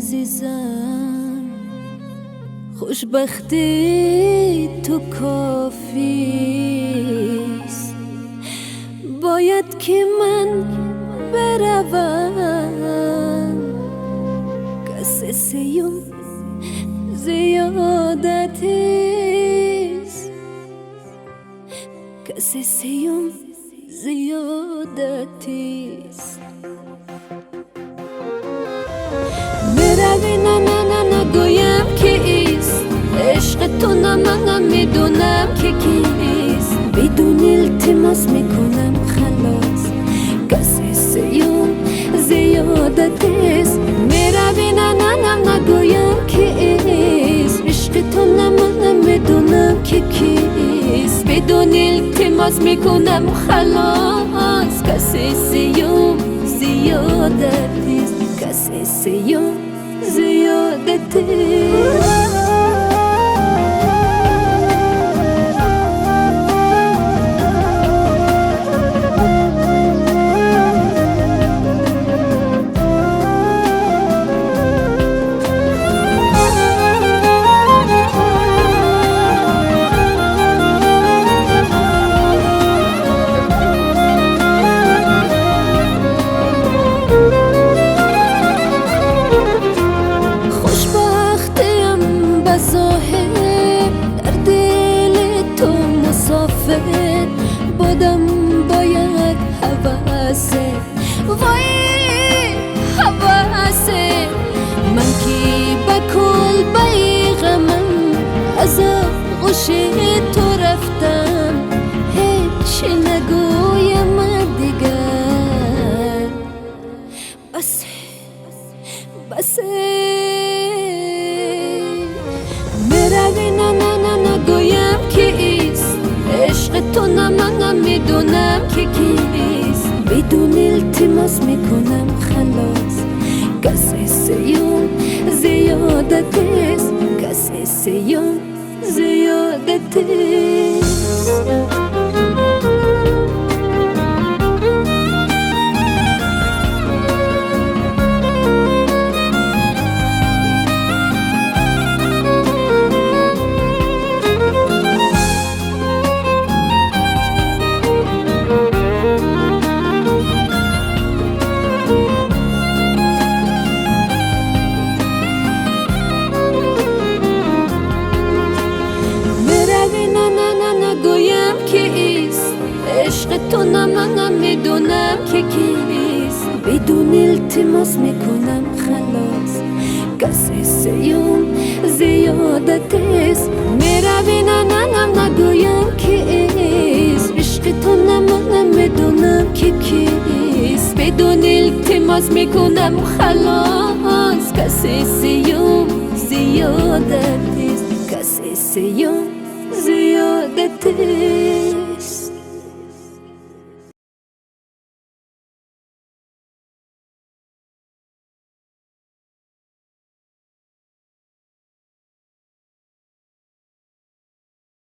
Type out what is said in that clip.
عزیزم، خوشبختی تو کافیست. باید که من بروم، کس سیوم زیادتیست، کس سیوم زیادتیست. میروی نه نه نه نگویم که ایست، عشق تو نه من میدونم که کیست. بدون التماس میکنم خلاص، کس سیوم زیادتیست. میروی نه نه نه نگویم که ایست، عشق تو نه من میدونم که کیست. بدون التماس میکنم خلاص، کس سیوم زیادتیست، کس سیوم زیادتیست. بادم باید حواسه، وای حواسه. من که بکل بیغمم، از غش تو رفتم. هیچ نگویم دیگر، بسه بسه. میروی نه نه نه نگویم که ایست، عشق تو نه من میدونم که کیست. بدون التماس میکنم خلاص، کس سیوم زیادتیست، کس سیوم زیادتیست. عشق تو نه من میدونم که کیست. بدون التماس میکنم خلاص، کس سیوم زیادتیست. میروی نه نه نه نگویم که ایست، عشق تو نه من میدونم که کیست. بدون التماس میکنم خلاص، کس سیوم زیادتیست، کس سیوم زیادتیست.